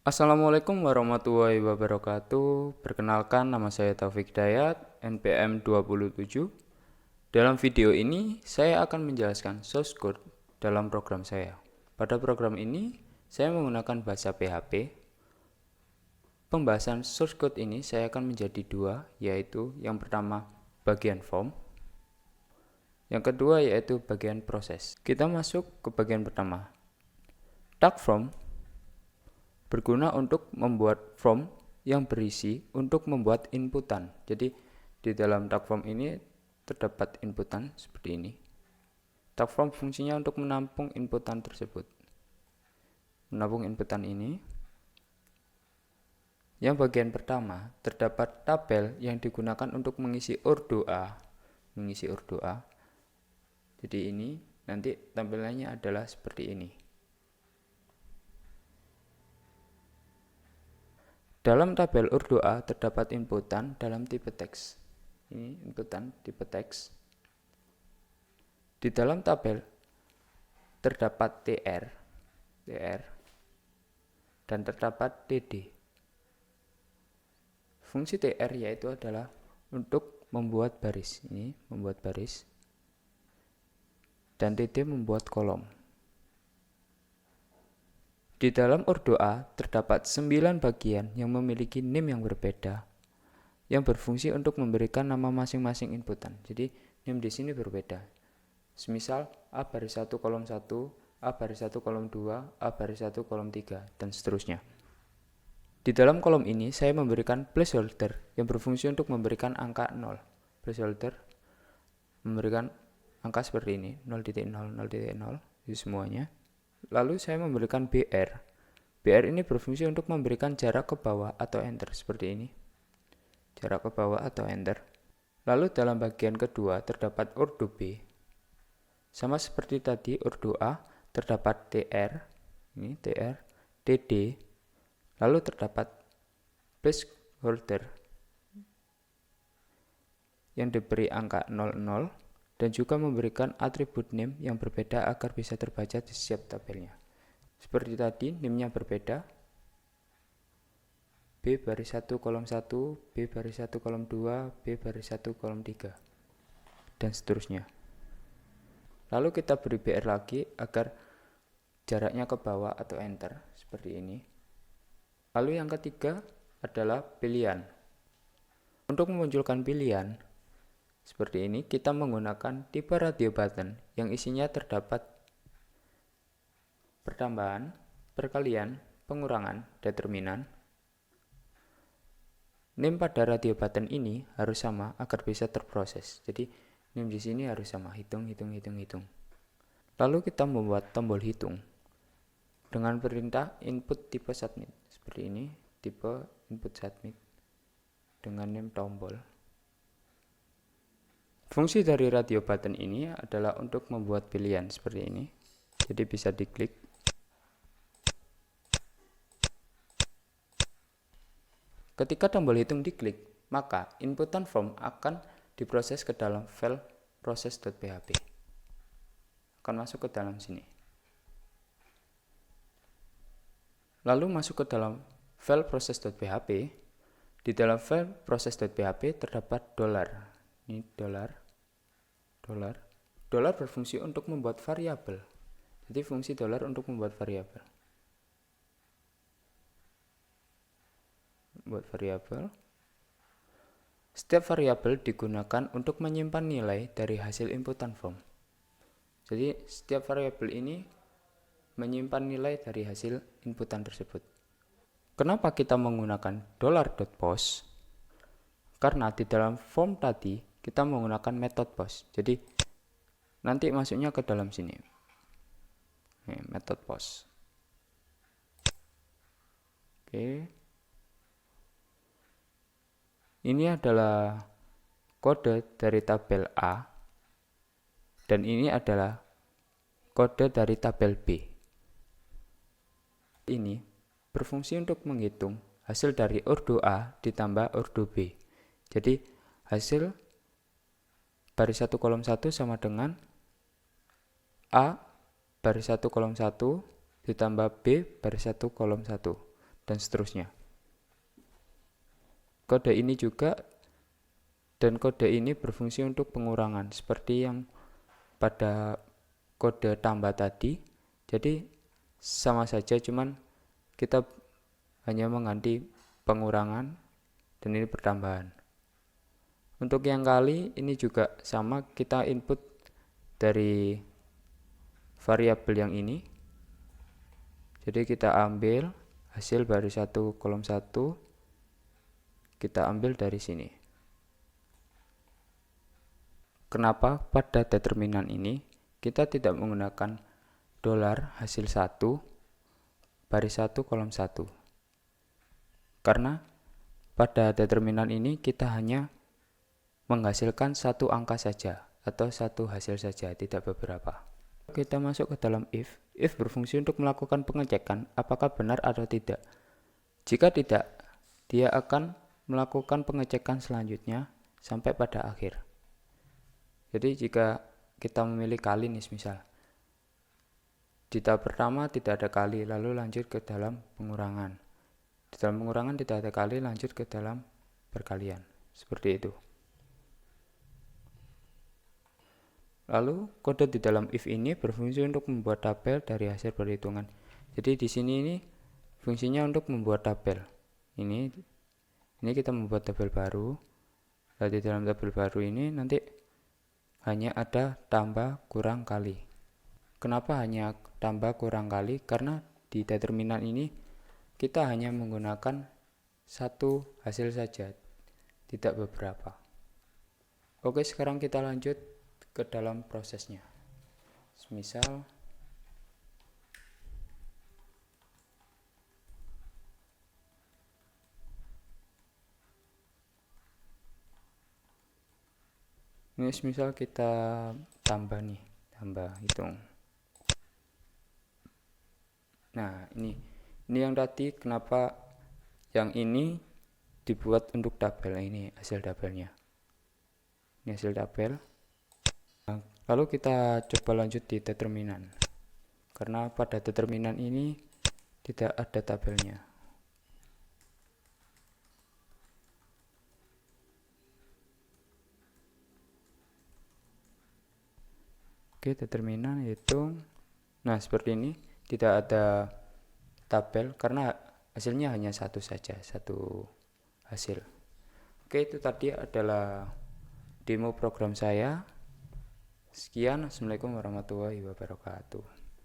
Assalamualaikum warahmatullahi wabarakatuh. Perkenalkan, nama saya Taufik Dayat, NPM 27. Dalam video ini, saya akan menjelaskan source code dalam program saya. Pada program ini, saya menggunakan bahasa PHP. Pembahasan source code ini saya akan menjadi dua, yaitu yang pertama bagian form, yang kedua yaitu bagian proses. Kita masuk ke bagian pertama. Tag form berguna untuk membuat form yang berisi untuk membuat inputan. Jadi di dalam tag form ini terdapat inputan seperti ini. Tag form fungsinya untuk menampung inputan tersebut. Menampung inputan ini. Yang bagian pertama terdapat tabel yang digunakan untuk mengisi ordo A. Jadi ini nanti tampilannya adalah seperti ini. Dalam tabel ordo A terdapat inputan dalam tipe teks. Ini inputan tipe teks. Di dalam tabel terdapat tr, dan terdapat dd. Fungsi tr yaitu adalah untuk membuat baris. Ini membuat baris. Dan dd membuat kolom. Di dalam ordo A terdapat 9 bagian yang memiliki name yang berbeda, yang berfungsi untuk memberikan nama masing-masing inputan. Jadi name di sini berbeda. Semisal A baris 1 kolom 1, A baris 1 kolom 2, A baris 1 kolom 3, dan seterusnya. Di dalam kolom ini saya memberikan placeholder yang berfungsi untuk memberikan angka 0. Placeholder memberikan angka seperti ini, 0.0, 0.0, itu semuanya. Lalu saya memberikan BR. BR ini berfungsi untuk memberikan jarak ke bawah atau enter seperti ini. Jarak ke bawah atau enter. Lalu dalam bagian kedua terdapat ordo B. Sama seperti tadi ordo A terdapat TR, ini TR, TD. Lalu terdapat placeholder yang diberi angka 00. Dan juga memberikan atribut name yang berbeda agar bisa terbaca di setiap tabelnya. Seperti tadi, name-nya berbeda. B baris 1 kolom 1, B baris 1 kolom 2, B baris 1 kolom 3, dan seterusnya. Lalu kita beri BR lagi agar jaraknya ke bawah atau enter, seperti ini. Lalu yang ketiga adalah pilihan. Untuk memunculkan pilihan, seperti ini, kita menggunakan tipe radio button yang isinya terdapat pertambahan, perkalian, pengurangan, determinan. Name pada radio button ini harus sama agar bisa terproses. Jadi name di sini harus sama, hitung. Lalu kita membuat tombol hitung dengan perintah input tipe submit. Seperti ini, tipe input submit dengan name tombol. Fungsi dari radio button ini adalah untuk membuat pilihan seperti ini. Jadi bisa diklik. Ketika tombol hitung diklik, maka inputan form akan diproses ke dalam file process.php. Akan masuk ke dalam sini. Lalu masuk ke dalam file process.php. Di dalam file process.php terdapat $. Ini $. Dolar berfungsi untuk membuat variabel. Jadi fungsi $ untuk membuat variabel. Setiap variabel digunakan untuk menyimpan nilai dari hasil inputan form. Jadi setiap variabel ini menyimpan nilai dari hasil inputan tersebut. Kenapa kita menggunakan $.post? Karena di dalam form tadi kita menggunakan method post. Jadi nanti masuknya ke dalam sini. Method post. Oke. Ini adalah kode dari tabel A. Dan ini adalah kode dari tabel B. Ini berfungsi untuk menghitung hasil dari ordo A ditambah ordo B. Jadi hasil baris 1 kolom 1 sama dengan A baris 1 kolom 1 ditambah B baris 1 kolom 1 dan seterusnya. Kode ini juga dan kode ini berfungsi untuk pengurangan seperti yang pada kode tambah tadi. Jadi sama saja, cuman kita hanya mengganti pengurangan dan ini pertambahan. Untuk yang kali ini juga sama, kita input dari variabel yang ini. Jadi kita ambil hasil baris 1 kolom 1, kita ambil dari sini. Kenapa pada determinan ini kita tidak menggunakan dolar hasil 1 baris 1 kolom 1? Karena pada determinan ini kita hanya menghasilkan satu angka saja atau satu hasil saja, tidak beberapa. Kita masuk ke dalam if. If berfungsi untuk melakukan pengecekan apakah benar atau tidak. Jika tidak, dia akan melakukan pengecekan selanjutnya sampai pada akhir. Jadi jika kita memilih kali nih, misal di tahap pertama tidak ada kali, lalu lanjut ke dalam pengurangan. Di dalam pengurangan tidak ada kali, lanjut ke dalam perkalian. Seperti itu. Lalu kode di dalam if ini berfungsi untuk membuat tabel dari hasil perhitungan. Jadi di sini ini fungsinya untuk membuat tabel. Ini kita membuat tabel baru. Lalu di dalam tabel baru ini nanti hanya ada tambah kurang kali. Kenapa hanya tambah kurang kali? Karena di determinan ini kita hanya menggunakan satu hasil saja, tidak beberapa. Oke, sekarang kita lanjut ke dalam prosesnya. Misal ini misal kita tambah hitung. Nah, ini yang tadi kenapa yang ini dibuat untuk tabel. Ini hasil tabelnya. Ini hasil tabel. Lalu kita coba lanjut di determinan. Karena pada determinan ini tidak ada tabelnya. Oke, determinan hitung. Nah, seperti ini, tidak ada tabel karena hasilnya hanya satu saja, satu hasil. Oke, itu tadi adalah demo program saya. Sekian, assalamualaikum warahmatullahi wabarakatuh.